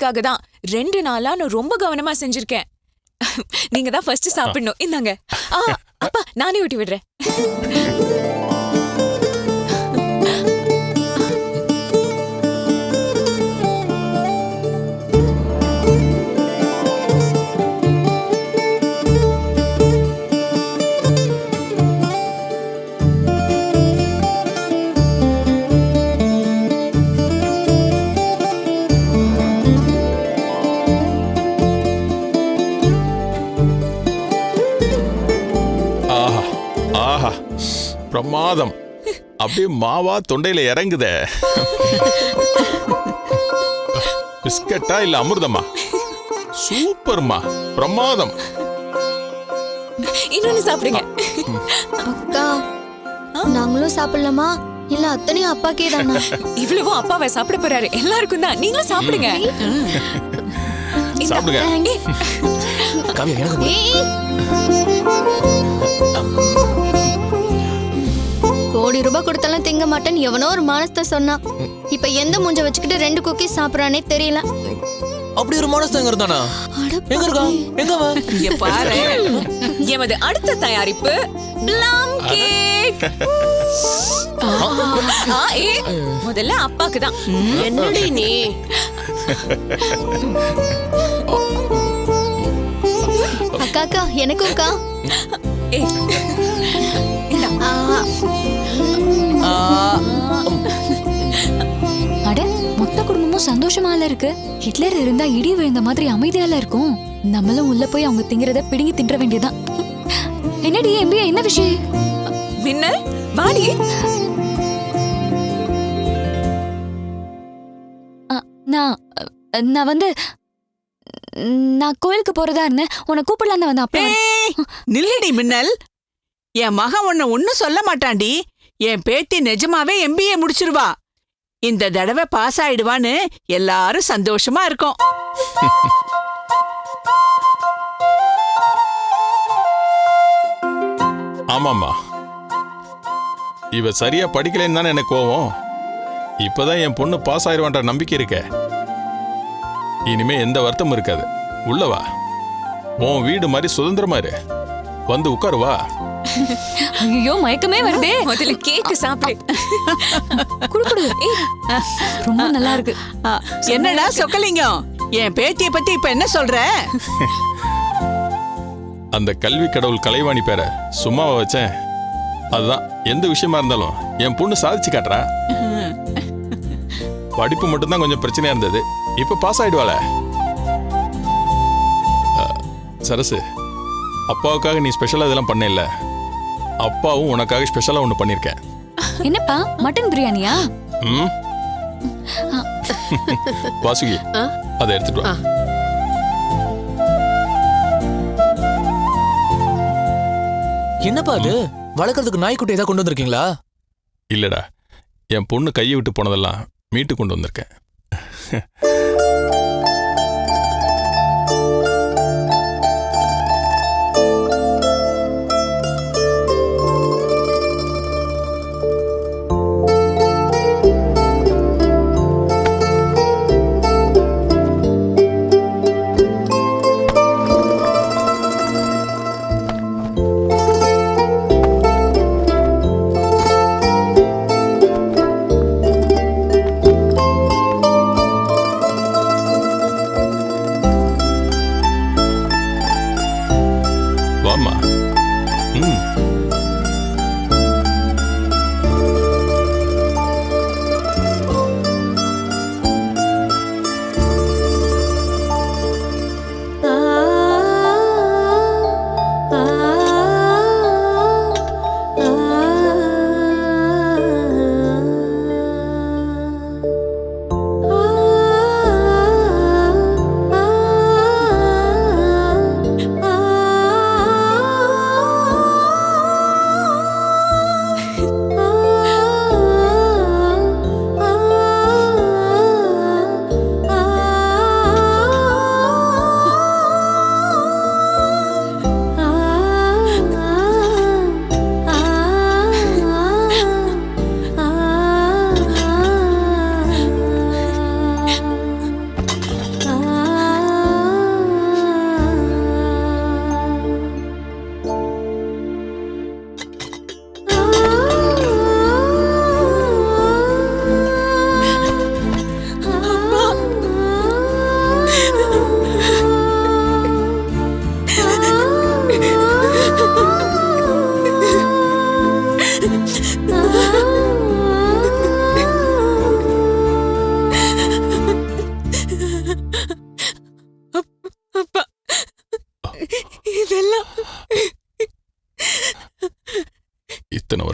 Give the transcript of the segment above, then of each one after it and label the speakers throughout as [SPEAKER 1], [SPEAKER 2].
[SPEAKER 1] உங்களுக்காக தான் 2 நாளா நான் ரொம்ப கவனமா செஞ்சிருக்கேன். நீங்க தான் ஃபர்ஸ்ட் சாப்பிடணும். இந்தாங்க. அப்பா நானே ஊட்டி விடுறேன்.
[SPEAKER 2] பிரமாதம். அப்படியே மாவா தொண்டையில இறங்குதே. பிஸ்கட்டா இல்ல அமிர்தமா? சூப்பர்மா, பிரமாதம்.
[SPEAKER 1] இன்னொன்னு சாப்பிடுங்க.
[SPEAKER 3] அக்கா நாங்களும் சாப்பிடலாமா இல்ல அத்தனையும் அப்பாக்கே தானா?
[SPEAKER 1] இவ்வளவும் அப்பாவை சாப்பிட போறாரு. எல்லாருக்கும் தான். நீங்களும் சாப்பிடுங்க.
[SPEAKER 2] சாப்பிடுங்க.
[SPEAKER 3] கோடி ரூபாய் கொடுத்தாலும் திங்க மாட்டேன்னு எவனோ ஒரு மானஸ்த சொன்னான். இப்ப எந்த மூஞ்ச வச்சுக்கிட்டு 2 குக்கீஸ் சாப்பிடறானே தெரியல.
[SPEAKER 4] அப்படி ஒரு மானஸ்தங்க இருந்தானா? எங்க இருக்கா? எங்க வா?
[SPEAKER 1] இங்க பாரு. எமது அடுத்த தயாரிப்பு ப்ளம் கேக். முதல்ல அப்பாக்கு தான்.
[SPEAKER 5] என்னடி நீ?
[SPEAKER 3] அக்கா அக்கா எனக்கும் அக்கா.
[SPEAKER 6] அட மொத்த குடும்பமும் சந்தோஷமால இருக்கு. ஹிட்லர் இருந்தா இடி விழுந்த மாதிரி அமைதியால இருக்கும். நம்மளும் உள்ள போய் அவங்க திங்கிறத பிடுங்கி தின்ற வேண்டியதான். என்னடி எம்பியா, என்ன விஷயம்?
[SPEAKER 1] மின்னல் வாடி.
[SPEAKER 6] நான் வந்து நான் கோயிலுக்கு போறதா இருந்தேன். உன்னை கூப்பிடலாம் தான் வந்தேன். அப்ப
[SPEAKER 5] நில்லடி மின்னல். என் மகன் உன்னை ஒன்னும் சொல்ல மாட்டான்டி. என் பேத்தி நிஜமாவே MBA முடிச்சிருவா. இந்த தடவை பாஸ் ஆயிடுவான்னு எல்லாரும் சந்தோஷமா இருக்கோம்.
[SPEAKER 2] ஆமாம்மா, இவ சரியா படிக்கலன்னு தானே எனக்கு கோவம். இப்பதான் என் பொண்ணு பாஸ் ஆயிடுவான்ற நம்பிக்கை இருக்க. இனிமே எந்த வருத்தமும் இருக்காது. உள்ளவா, உன் வீடு மாதிரி சுதந்திரமா இரு. வந்து உட்காருவா.
[SPEAKER 6] ஐயோ மயக்கமே வருதே.
[SPEAKER 1] முதல்ல கேக் சாப்பிடு.
[SPEAKER 6] குடு. ரொம்ப நல்லா இருக்கு.
[SPEAKER 5] என்னடா சொக்கலிங்கம், என் பேத்திய பத்தி இப்ப என்ன சொல்ற?
[SPEAKER 2] அந்த கல்வி கடவுள் கலைவாணி பேர சும்மாவா வச்சேன். அதுதான் எந்த விஷயமா இருந்தாலும் என் பொண்ணு சாதிச்சு காட்டுறா. படிப்பு மட்டும்தான் கொஞ்சம் பிரச்சனையா இருந்தது. இப்ப பாஸ் ஆயிடுவாள. சரசு, அப்பாவுக்காக நீ ஸ்பெஷலா இதெல்லாம் பண்ணல. அப்பாவும் உனக்காக ஸ்பெஷலா ஒண்ணு பண்ணிருக்கேன்.
[SPEAKER 6] என்னப்பா, மட்டன் பிரியாணியா?
[SPEAKER 2] வாசுகி, அதை எடுத்துட்டு வா.
[SPEAKER 4] என்னப்பா அது? வளர்க்கறதுக்கு நாய்க்குட்டி ஏதாவது கொண்டு வந்திருக்கீங்களா?
[SPEAKER 2] இல்லடா, என் பொண்ணு கையை விட்டு போனதெல்லாம் மீட்டு கொண்டு வந்திருக்கேன்.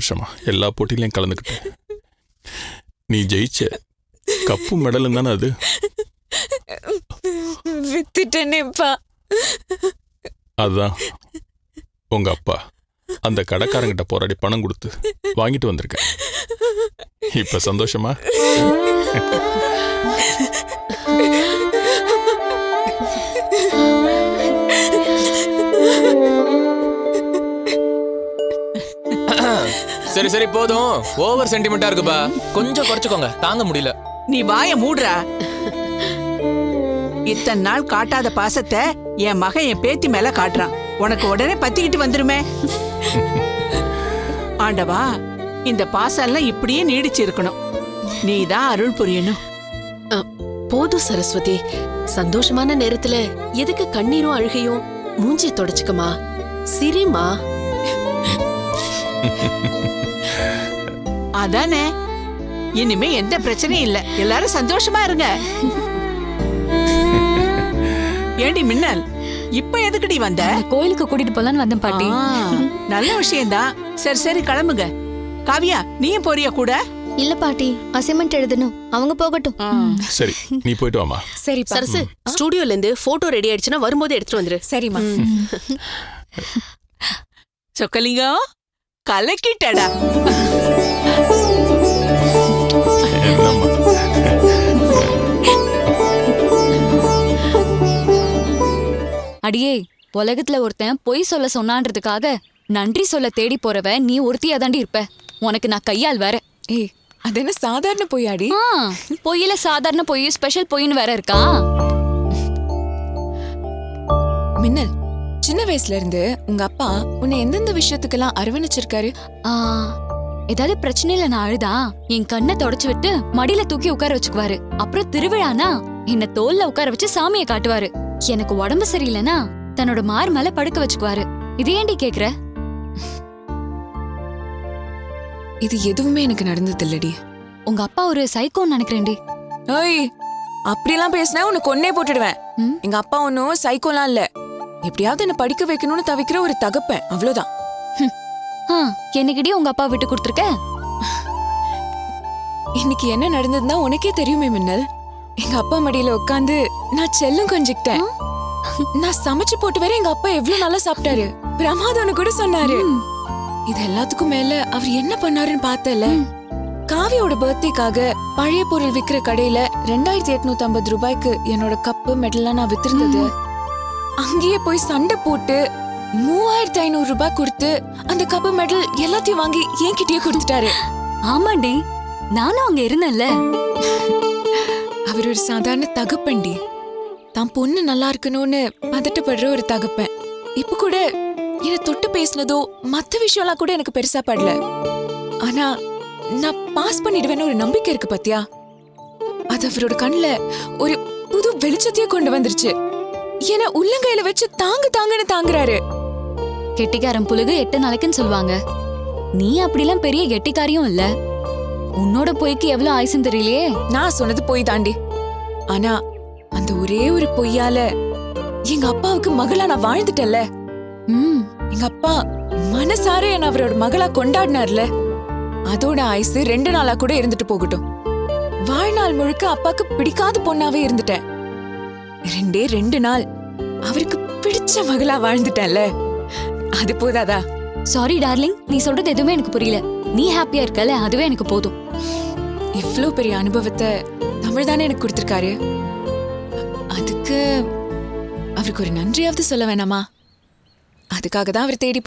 [SPEAKER 2] வருஷமா எல்லா போட்டியிலையும் கலந்துக்கிட்டேன். நீ ஜெயிச்ச கப்பு மெடலும் தானே அது.
[SPEAKER 1] வித்துட்டேனேப்பா.
[SPEAKER 2] அதுதான் உங்க அப்பா அந்த கடைக்காரங்கிட்ட போராடி பணம் கொடுத்து வாங்கிட்டு வந்திருக்கேன். இப்ப சந்தோஷமா?
[SPEAKER 4] சரி சரி போதும், ஓவர் சென்டிமெண்டா இருக்குப்பா, கொஞ்சம் குறைச்சுக்கோங்க, தாங்க முடியல.
[SPEAKER 5] நீ வாய மூடுறா. இத்தனை நாள் காட்டாத பாசத்தை என் மகன் என் பேத்தி மேல காட்டுறான். உனக்கு உடனே பத்திக்கிட்டு வந்துருமே. ஆண்டவா, இந்த பாசம் எல்லாம் இப்படியே நீடிச்சு இருக்கணும். நீ தான் அருள் புரியணும்.
[SPEAKER 7] போதும் சரஸ்வதி, சந்தோஷமான நேரத்துல எதுக்கு கண்ணீரும் அழுகையும்? மூஞ்சிய தொடச்சுக்கமா, சிரிமா.
[SPEAKER 5] அதானே, இனிமே எந்த பிரச்சனையும் இல்ல. எல்லாரும் சந்தோஷமா இருங்க. ஏண்டி மின்னல், இப்ப எதுக்குடி வந்த?
[SPEAKER 6] கோயிலுக்கு கூட்டிட்டு போலான்னு வந்தேன் பாட்டி.
[SPEAKER 5] நல்ல விஷயம்தான். சரி சரி கிளம்புங்க. காவியா, நீயும் போறியா கூட?
[SPEAKER 3] இல்ல பாட்டி, அசைன்மெண்ட் எழுதணும், அவங்க போகட்டும்.
[SPEAKER 2] சரி, நீ போயிட்டு வாமா.
[SPEAKER 1] சரிப்பா.
[SPEAKER 7] சரசு, ஸ்டுடியோல இருந்து போட்டோ ரெடி ஆயிடுச்சுன்னா வரும்போது எடுத்துட்டு வந்துரு.
[SPEAKER 1] சரிம்மா.
[SPEAKER 5] சொக்கலிங்கம், கலக்கிட்டடா.
[SPEAKER 2] என்னம்மா?
[SPEAKER 6] அடியே, உலகத்துல ஒருத்தன் பொய் சொல்ல சொன்னான்றதுக்காக நன்றி சொல்ல தேடி போறவ நீ ஒருத்தியா தாண்டி இருப்ப. உனக்கு நான் கையால் வேற.
[SPEAKER 1] ஏய், அது என்ன சாதாரண பொய்யாடி?
[SPEAKER 6] பொய்யில சாதாரண பொய், ஸ்பெஷல் பொய்ன்னு வேற இருக்கா?
[SPEAKER 1] மின்னல், சின்ன வயசுல இருந்து உங்க அப்பா உன்னை எந்தெந்த விஷயத்துக்கெல்லாம் அரவணைச்சிருக்காரு?
[SPEAKER 6] ஆ, ஏதாவது பிரச்சனையில நான் அழுதா என் கண்ணை தொடச்சு விட்டு மடியில தூக்கி உட்கார வச்சுக்குவாரு. அப்புறம் திருவிழானா என்ன தோல்ல உட்கார வச்சு சாமியை காட்டுவாரு. எனக்கு உடம்பு சரியில்லைன்னா தன்னோட மார் மேல படுக்க வச்சுக்குவாரு. இது ஏண்டி கேக்குற?
[SPEAKER 1] இது எதுவுமே எனக்கு நடந்தது இல்லடி.
[SPEAKER 6] உங்க அப்பா ஒரு சைக்கோன்னு நினைக்கிறேன்டி.
[SPEAKER 1] ஏய், அப்படிலாம் பேசினா உன்னை கொன்னே போட்டுடுவேன்.
[SPEAKER 6] ம்?
[SPEAKER 1] எங்க அப்பா ஒன்னும் சைக்கோலாம் இல்ல. எப்படியாவது என்ன படிக்க வைக்கணும்னு தவிக்கிற ஒரு தகப்பன், அவ்வளவுதான்.
[SPEAKER 6] என்னைக்கிட்டே உங்க அப்பா விட்டு கொடுத்துருக்க.
[SPEAKER 1] இன்னைக்கு என்ன நடந்ததுன்னா உனக்கே தெரியுமே மின்னல். எங்க அப்பா மடியில உட்காந்து நான் செல்லும் கொஞ்சிக்கிட்டேன். நான் சமைச்சு போட்டு வேற எங்க அப்பா எவ்வளவு நல்லா சாப்பிட்டாரு. பிரமாதம்னு கூட சொன்னாரு. இது எல்லாத்துக்கும் மேல அவர் என்ன பண்ணாருன்னு பார்த்தல. காவியோட பர்த்டேக்காக பழைய பொருள் விக்கிற கடையில 2850 ரூபாய்க்கு என்னோட கப்பு மெடல்லாம் நான் வித்திருந்தது. அங்கேயே போய் சண்டை போட்டு 3500 ரூபாய் கொடுத்து அந்த கப்பு மெடல் எல்லாத்தையும் வாங்கி என்கிட்டயே கொடுத்துட்டாரு.
[SPEAKER 6] ஆமாண்டி, நானும் அங்க இருந்தேன்ல.
[SPEAKER 1] அவர் ஒரு சாதாரண தகப்பண்டி. தான் பொண்ணு நல்லா இருக்கணும்னு பதட்டப்படுற ஒரு தகப்பன். இப்ப கூட என்ன தொட்டு பேசினதோ மத்த விஷயம்லாம் கூட எனக்கு பெருசா படல. ஆனா நான் பாஸ் பண்ணிடுவேன்னு ஒரு நம்பிக்கை இருக்கு பாத்தியா, அது அவரோட கண்ணுல ஒரு புது வெளிச்சத்தையே கொண்டு வந்துருச்சு. என்ன உள்ளங்கையில வச்சு தாங்கு தாங்குன்னு தாங்குறாரு.
[SPEAKER 6] கெட்டிக்காரன் புழுகு 8 நாளைக்குன்னு சொல்லுவாங்க. நீ அப்படிலாம் பெரிய கெட்டிக்காரியும் இல்ல. உன்னோட பொய்க்கு எவ்வளவு ஆயுசுன்னு தெரியலையே.
[SPEAKER 1] நான் சொன்னது பொய் தாண்டி. ஆனா அந்த ஒரே ஒரு பொய்யால எங்க அப்பாவுக்கு மகளா நான் வாழ்ந்துட்டேன்ல. எங்க அப்பா மனசார என்ன அவரோட மகளா கொண்டாடினார்ல, அதோட ஆயுசு 2 நாளா கூட இருந்துட்டு போகட்டும். வாழ்நாள் முழுக்க அப்பாக்கு பிடிக்காத பொண்ணாவே இருந்துட்டேன். 2 நாள் அவருக்கு பிடிச்ச மகளா வாழ்ந்துட்டேன்ல, அது போதாதா?
[SPEAKER 6] சாரி டார்லிங், நீ சொல்றது எதுவுமே எனக்கு புரியல. நீ ஹாப்பியா இருக்கல, அதுவே எனக்கு போதும்.
[SPEAKER 1] இவ்ளோ பெரிய அனுபவத்தை தமிழ் தானே எனக்கு கொடுத்திருக்காரு. அதுக்கு அவருக்கு ஒரு நன்றியாவது சொல்ல வேணாமா? அதுக்காக தான் அவர் தேடி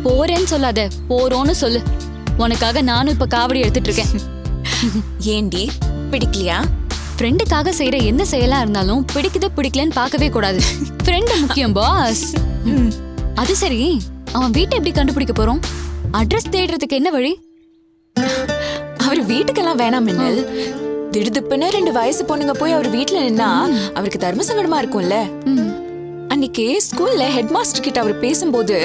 [SPEAKER 6] போறேன்னு சொல்லாத, போறோன்னு சொல்லு. உனக்காக நானும் இப்ப காவடி எடுத்துட்டு இருக்கேன்.
[SPEAKER 1] ஏண்டி, பிடிக்கலையா?
[SPEAKER 6] ஃப்ரெண்டுக்காக செய்யற எந்த செயலா இருந்தாலும் பிடிக்குது பிடிக்கலன்னு பார்க்கவே கூடாது. ஃப்ரெண்ட் முக்கியம் பாஸ். அது சரி, அவன் வீட்டை எப்படி கண்டுபிடிக்க போறோம்? அட்ரஸ் தேடுறதுக்கு என்ன வழி?
[SPEAKER 1] அவர் வீட்டுக்கெல்லாம் வேணாம் மின்னல். திடுதுப்புன்னு 2 வயசு பொண்ணுங்க போய் அவர் வீட்டுல நின்னா அவருக்கு தர்ம சங்கடமா இருக்கும்ல. அன்னைக்கு ஸ்கூல்ல ஹெட் மாஸ்டர் கிட்ட அவர் பேசும்போது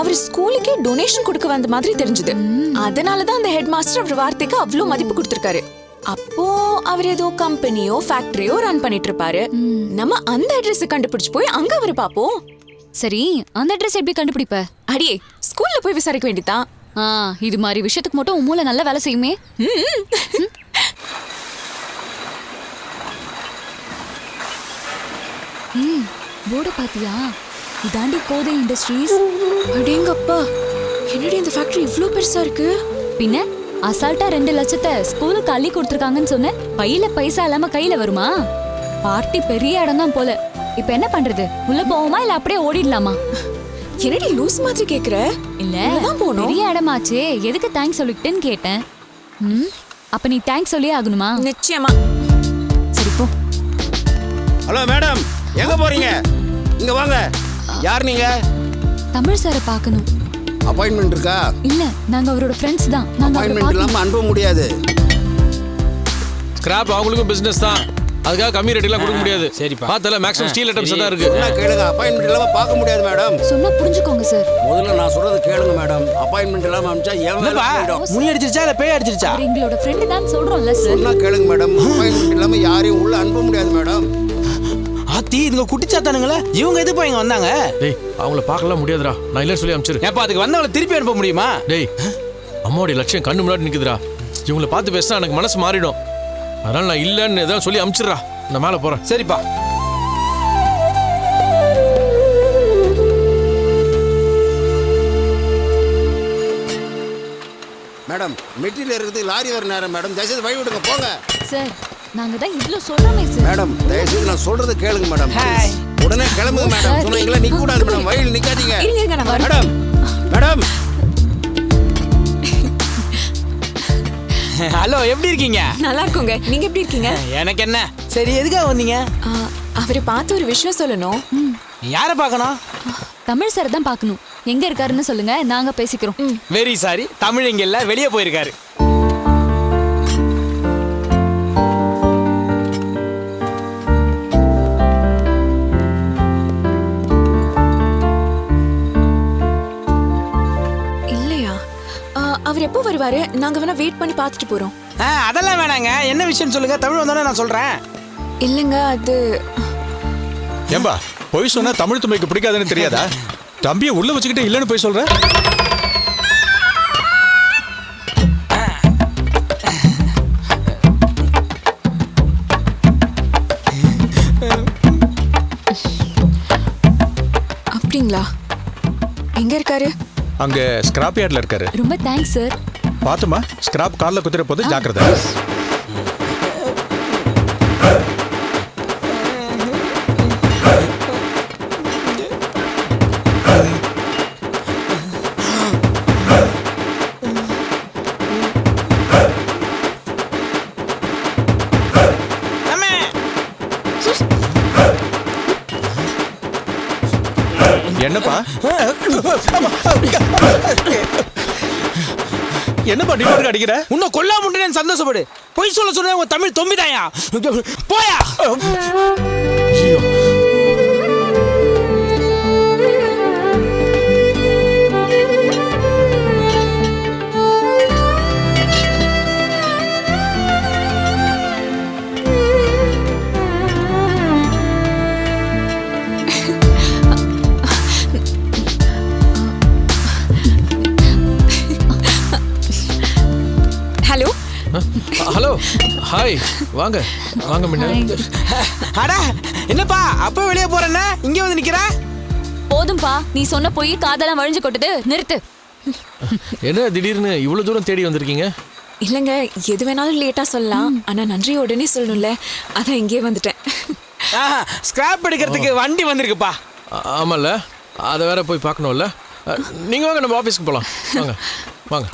[SPEAKER 1] அவர் ஸ்கூலுக்கே டொனேஷன் கொடுக்க வந்த மாதிரி தெரிஞ்சது. அதனாலதான் அந்த ஹெட் மாஸ்டர் அவர் வார்த்தைக்கு அவ்வளவு மதிப்பு கொடுத்திருக்காரு. அப்போ அவர் ஏதோ கம்பெனியோ ஃபேக்டரியோ ரன் பண்ணிட்டு இருப்பாரு. நம்ம அந்த அட்ரஸ் கண்டுபிடிச்சு போய் அங்க அவரை பாப்போம்.
[SPEAKER 6] சரி, அந்த அட்ரஸ் எப்படி கண்டுபிடிப்ப?
[SPEAKER 1] அடியே, ஸ்கூல்ல போய் விசாரிக்க வேண்டியதான்.
[SPEAKER 6] இது மாதிரி விஷயத்துக்கு மட்டும் உன் மூளை நல்ல வேலை செய்யுமே. போர்டு பாத்தியா? இதாண்டி கோதை இண்டஸ்ட்ரீஸ்.
[SPEAKER 1] அடேங்கப்பா, என்னடி இந்த ஃபேக்டரி இவ்ளோ பெருசா இருக்கு?
[SPEAKER 6] பின்ன அசால்ட்டா 2 லட்சத்தை ஸ்கூலுக்கு அள்ளி கொடுத்துருக்காங்கன்னு சொன்ன. பையில பைசா இல்லாம கையில வருமா? பார்ட்டி பெரிய இடம் தான் போல. இப்ப என்ன பண்றது? உள்ள போவோமா இல்ல அப்படியே ஓடிடலாமா?
[SPEAKER 1] என்னடி லூஸ் மாதிரி கேக்குற?
[SPEAKER 6] இல்ல
[SPEAKER 1] உள்ளதான் போகணும்.
[SPEAKER 6] பெரிய இடமாச்சே, எதுக்கு தேங்க்ஸ் சொல்லிக்கிட்டேன்னு கேட்டேன். அப்ப நீ தேங்க்ஸ் சொல்லியே ஆகணுமா?
[SPEAKER 1] நிச்சயமா.
[SPEAKER 6] சரி போ.
[SPEAKER 8] ஹலோ மேடம், எங்க போறீங்க? இங்க வாங்க. யார் நீங்க?
[SPEAKER 6] தமிழ் சாரை பார்க்கணும்.
[SPEAKER 8] அப்பாயின்மெண்ட் இருக்கா?
[SPEAKER 6] இல்ல, நாங்க அவரோட ஃப்ரெண்ட்ஸ் தான். நாங்க அவரை
[SPEAKER 8] அப்பாயின்மெண்ட்
[SPEAKER 6] பார்க்கணும்.
[SPEAKER 8] இல்லாம அனுப்ப முடியாது.
[SPEAKER 2] ஸ்கிராப் அவங்களுக்கும் பிசினஸ் தான், அதுக்காக கம்மி ரேட் எல்லாம் கொடுக்க முடியாது.
[SPEAKER 4] சரிப்பா.
[SPEAKER 2] பார்த்தல மேக்ஸிமம் ஸ்டீல் ஐட்டம்ஸ் தான் இருக்கு.
[SPEAKER 8] என்ன கேளுங்க, அப்பாயின்மெண்ட் இல்லாம பார்க்க முடியாது மேடம்.
[SPEAKER 6] சொன்னா புரிஞ்சுக்கோங்க சார்.
[SPEAKER 8] முதல்ல நான் சொல்றது கேளுங்க மேடம். அப்பாயின்மெண்ட் இல்லாம அனுப்பிச்சா ஏன் வேலை போயிடும்.
[SPEAKER 4] முள்ளி அடிச்சிருச்சா இல்ல பேய் அடிச்சிருச்சா?
[SPEAKER 6] அவர் எங்களோட ஃப்ரெண்ட் தான் சொல்றோம்ல சார்.
[SPEAKER 8] சொன்னா கேளுங்க மேடம். அப்பாயின்மெண்ட் இல்லாம யாரையும் உள்ள அனுப்ப முடியாது மேடம்.
[SPEAKER 4] ஆத்தி, இதுங்க குட்டிச்சாத்தானுங்களே. இவங்க எதுப்பா இங்க வந்தாங்க?
[SPEAKER 2] டேய், அவங்கள பார்க்கலாம் முடியாதுடா, நான் இல்லைன்னு சொல்லி அனுப்பிச்சிரு.
[SPEAKER 4] ஏப்பா அதுக்கு வந்தவங்கள திருப்பி அனுப்ப முடியுமா?
[SPEAKER 2] டேய், அம்மாவுடைய லட்சியம் கண்ணு முன்னாடி நிக்குதுடா. இவங்கள பார்த்து பேசினா எனக்கு மனசு மாறிடும். அதனால நான் இல்லைன்னு ஏதாவது சொல்லி அனுப்பிச்சிடுறா. நான் மேலே போறேன்.
[SPEAKER 4] சரிப்பா.
[SPEAKER 8] மேடம், மெட்டீரியல் இருக்குது, லாரி வர நேரம் மேடம். தயவுசெய்து வழி விடுங்க, போங்க.
[SPEAKER 6] சார், நாங்க தான் இவ்ளோ சொல்றோமே சார்.
[SPEAKER 8] மேடம், தயவுசெய்து நான் சொல்றது கேளுங்க மேடம்.
[SPEAKER 4] ஹாய்.
[SPEAKER 8] உடனே கிளம்புங்க மேடம். சொன்னீங்களா நிக்க கூடாது மேடம். வழியில் நிக்காதீங்க.
[SPEAKER 1] இருங்க நான் வரேன்.
[SPEAKER 8] Madam, madam.
[SPEAKER 4] ஹலோ, எப்படி இருக்கீங்க?
[SPEAKER 1] நல்லா இருக்கோங்க. நீங்க எப்படி இருக்கீங்க?
[SPEAKER 4] எனக்கு என்ன. சரி, எதுக்காக வந்தீங்க?
[SPEAKER 1] அவரை பார்த்து ஒரு விஷயம் சொல்லணும்.
[SPEAKER 4] யாரை பார்க்கணும்?
[SPEAKER 6] தமிழ் சார் தான் பார்க்கணும். எங்க இருக்காருன்னு சொல்லுங்க, நாங்க பேசிக்கிறோம்.
[SPEAKER 4] வெரி சாரி, தமிழ் இங்க இல்ல, வெளியே போயிருக்காரு.
[SPEAKER 1] இல்லையா? அவர் எப்போ வருவாரு? நாங்க வேணா வெயிட் பண்ணி பார்த்துட்டு போறோம்.
[SPEAKER 4] அதெல்லாம் வேணாங்க. என்ன விஷயம் சொல்லுங்க, தமிழ் வந்தோடனே நான் சொல்றேன்.
[SPEAKER 1] இல்லைங்க, அது
[SPEAKER 2] ஏம்பா, பொய் சொன்னா தமிழ் துமைக்கு பிடிக்காதுன்னு தெரியாதா? தம்பியை உள்ள வச்சுக்கிட்டு இல்லைன்னு போய் சொல்ற.
[SPEAKER 1] அப்படிங்களா? எங்க இருக்காரு?
[SPEAKER 2] அங்க ஸ்கிராப் யார்ட்ல இருக்காரு.
[SPEAKER 6] ரொம்ப தேங்க்ஸ் சார்.
[SPEAKER 2] பாத்துமா, ஸ்கிராப் கார்ல குத்துற போது ஜாக்கிரதை. என்னப்பா? என்னப்பா டிபார்ட் அடிக்கிற?
[SPEAKER 4] உன்னை கொல்லா முட்டேன்னு சந்தோஷப்படு. பொய் சொல்ல சொன்ன உங்க தமிழ் தொம்பிதாயா. போயா.
[SPEAKER 1] ஹலோ.
[SPEAKER 2] Hello, hi. வாங்க வாங்க மின்னல்.
[SPEAKER 4] அடா, என்னப்பா அப்ப வெளியே போறேன்னா இங்க வந்து நிக்கிற?
[SPEAKER 6] போதும்பா, நீ சொன்ன போய் காதெல்லாம் வழிஞ்சு கொட்டுது. நிறுத்து.
[SPEAKER 2] என்ன திடீர்னு இவ்வளவு தூரம் தேடி வந்திருக்கீங்க?
[SPEAKER 1] இல்லைங்க, எது வேணாலும் லேட்டா சொல்லலாம். ஆனா நன்றி உடனே சொல்லணும்ல, அதான் இங்கே வந்துட்டேன்.
[SPEAKER 4] ஸ்கிராப் எடுக்கிறதுக்கு வண்டி வந்திருக்குப்பா.
[SPEAKER 2] ஆமால்ல, அதை வேற போய் பார்க்கணும்ல. நீங்க வாங்க, நம்ம ஆஃபீஸ்க்கு போகலாம். வாங்க வாங்க.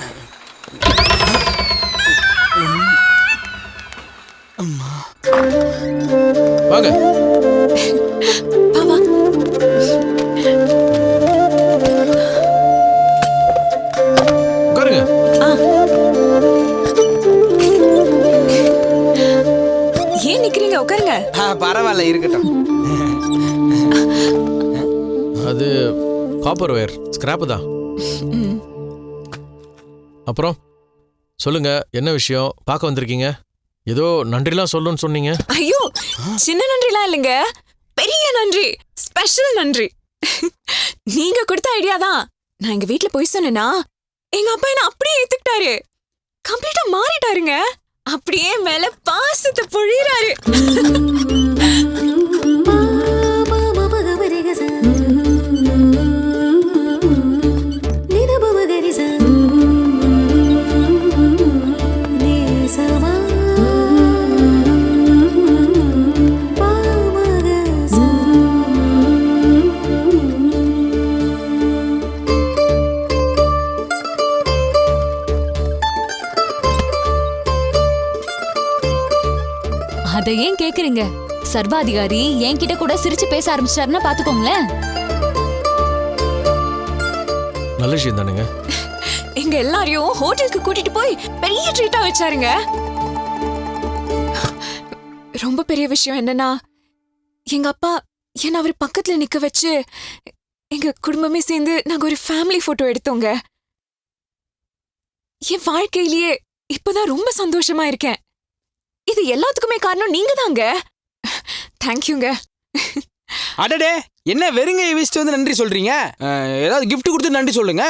[SPEAKER 2] வாங்க.
[SPEAKER 1] வா வா.
[SPEAKER 2] உட்காருங்க.
[SPEAKER 1] ஏன் நிக்கிறீங்க? உட்காருங்க.
[SPEAKER 4] பரவாயில்ல, இருக்கட்டும்.
[SPEAKER 2] அது காப்பர் ஒயர் ஸ்கிராப் தான். அப்புறம் சொல்லுங்க, என்ன விஷயம்? பார்க்க வந்திருக்கீங்க? ஏதோ நன்றிலாம் சொல்லணும்னு சொன்னீங்க.
[SPEAKER 1] ஐயோ, சின்ன நன்றிலாம் இல்லைங்க, பெரிய நன்றி, ஸ்பெஷல் நன்றி. நீங்க கொடுத்த ஐடியா தான். நான் எங்க வீட்ல போய் சொன்னேனா, எங்க அப்பா என்ன அப்படியே ஏத்துக்கிட்டாரு. கம்ப்ளீட்டா மாறிட்டாருங்க. அப்படியே மேல பாசத்தை பொழியறாரு.
[SPEAKER 6] அதை ஏன் கேக்குறீங்க? சர்வாதிகாரி என்கிட்ட கூட சிரிச்சு பேச ஆரம்பிச்சாருன்னா பாத்துக்கோங்களேன்.
[SPEAKER 4] நல்ல விஷயம் தானுங்க.
[SPEAKER 1] எங்க எல்லாரையும் ஹோட்டலுக்கு கூட்டிட்டு போய் பெரிய ட்ரீட்டா வச்சாருங்க. ரொம்ப பெரிய விஷயம் என்னன்னா, எங்க அப்பா என்ன அவர் பக்கத்துல நிக்க வச்சு எங்க குடும்பமே சேர்ந்து நாங்க ஒரு ஃபேமிலி போட்டோ எடுத்தோங்க. என் வாழ்க்கையிலேயே இப்பதான் ரொம்ப சந்தோஷமா இருக்கேன். இது எல்லாத்துக்குமே காரணம் நீங்க தாங்க. தேங்க்யூங்க.
[SPEAKER 9] அடடே, என்ன வெறுங்க வீசிட்டு வந்து நன்றி சொல்றீங்க? ஏதாவது கிஃப்ட் கொடுத்து நன்றி சொல்லுங்க.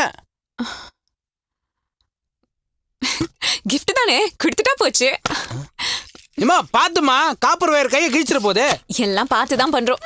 [SPEAKER 1] கிஃப்ட் தானே, கொடுத்துட்டா போச்சு.
[SPEAKER 9] ஏமா பாத்துமா, காப்பர் வயர் கையை கிழிச்சிட போதே.
[SPEAKER 1] எல்லாம் பார்த்துதான் பண்றோம்.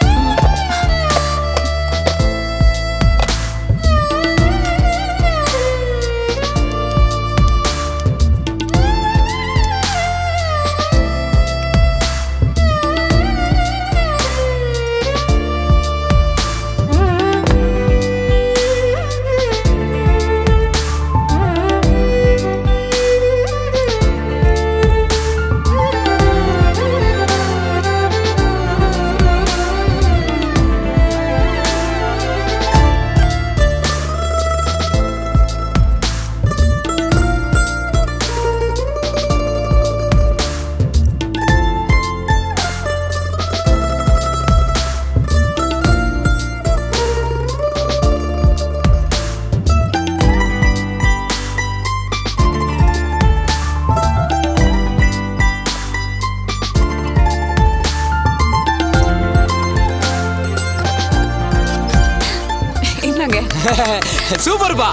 [SPEAKER 9] சூப்பர்பா.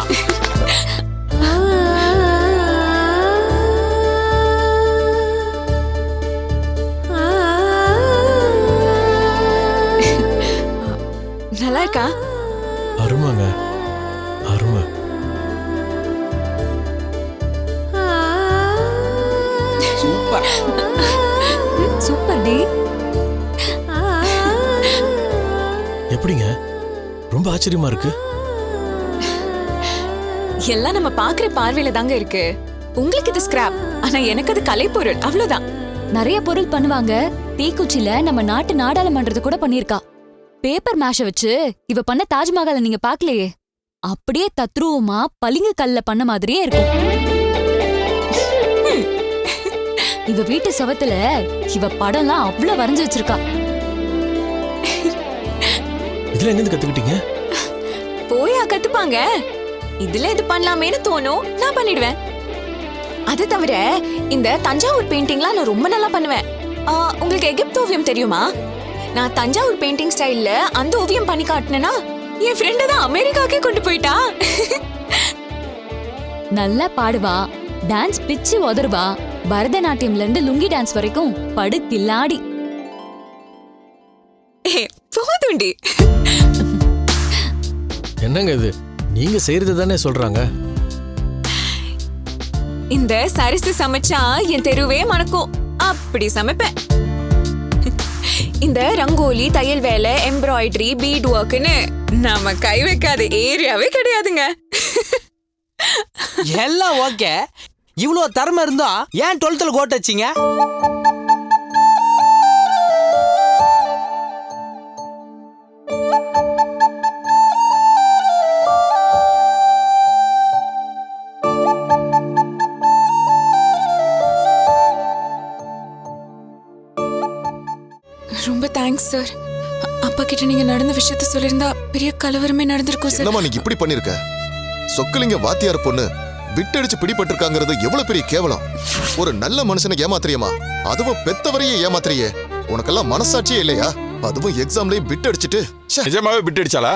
[SPEAKER 1] நல்லா இருக்கா?
[SPEAKER 4] அருமாங்க, அருமை.
[SPEAKER 9] சூப்பர்
[SPEAKER 6] சூப்பர் டி.
[SPEAKER 4] எப்படிங்க? ரொம்ப ஆச்சரியமா இருக்கு.
[SPEAKER 1] எல்லாம் நம்ம பாக்குற பார்வையில தாங்க இருக்கு. உங்களுக்கு இது ஸ்கிராப், ஆனா எனக்கு அது கலைப்பொருள், அவ்வளவுதான்.
[SPEAKER 6] நிறைய பொருள் பண்ணுவாங்க. தீக்குச்சில நம்ம நாட்டு நாடாளுமன்றத்தை கூட பண்ணிருக்கா. பேப்பர் மேஷ வச்சு இவ பண்ண தாஜ்மஹாலை நீங்க பாக்கலையே, அப்படியே தத்ரூவமா பளிங்கு கல்ல பண்ண மாதிரியே இருக்கும். இவ வீட்டு சுவத்துல இவ படம்லாம் அவ்வளவு வரைஞ்சு வச்சிருக்கா.
[SPEAKER 4] இதுல எங்க கத்துக்கிட்டீங்க?
[SPEAKER 1] போயா கத்துப்பாங்க. இதுல இது பண்ணலாமேன்னு தோணும், நான் பண்ணிடுவேன். அது தவிர இந்த தஞ்சாவூர் பெயிண்டிங்லாம் நான் ரொம்ப நல்லா பண்ணுவேன். உங்களுக்கு எகிப்து ஓவியம் தெரியுமா? நான் தஞ்சாவூர் பெயிண்டிங் ஸ்டைல்ல அந்த ஓவியம் பண்ணி காட்டினேன்னா என் ஃப்ரெண்ட தான் அமெரிக்காக்கே கொண்டு போயிட்டா.
[SPEAKER 6] நல்லா பாடுவா, டான்ஸ் பிச்சு உதறுவா. பரதநாட்டியம்ல இருந்து லுங்கி டான்ஸ் வரைக்கும் படு கில்லாடி.
[SPEAKER 1] போதுண்டி.
[SPEAKER 4] என்னங்க இது? நீங்க செய்யறது தானே சொல்றாங்க.
[SPEAKER 1] இந்த சரிசு சமைச்சா என் தெருவே மணக்கும், அப்படி சமைப்பேன். இந்த ரங்கோலி, தையல் வேலை, எம்ப்ராய்டரி, பீட் ஒர்க்னு நாம கை வைக்காத ஏரியாவே கிடையாதுங்க.
[SPEAKER 9] எல்லாம் ஓகே. இவ்வளோ திறமை இருந்தா ஏன் 12th கோட் வச்சிங்க?
[SPEAKER 1] ரொம்ப தேங்க்ஸ் சார். அப்பா கிட்ட நீங்க நடந்த விஷயத்த சொல்லிருந்தா பெரிய கலவரமே நடந்திருக்கும் சார்.
[SPEAKER 10] என்னம்மா நீங்க இப்படி பண்ணிருக்க? சொக்கலிங்க வாத்தியார் பொண்ணு விட்டடிச்சு பிடிபட்டிருக்காங்கிறது எவ்வளவு பெரிய கேவலம். ஒரு நல்ல மனுஷனை ஏமாத்திரியமா, அதுவும் பெத்தவரையே ஏமாத்திரியே. உனக்கெல்லாம் மனசாட்சியே இல்லையா? அதுவும் எக்ஸாம்லயும் பிட் அடிச்சிட்டு.
[SPEAKER 2] நிஜமாவே பிட் அடிச்சாளா?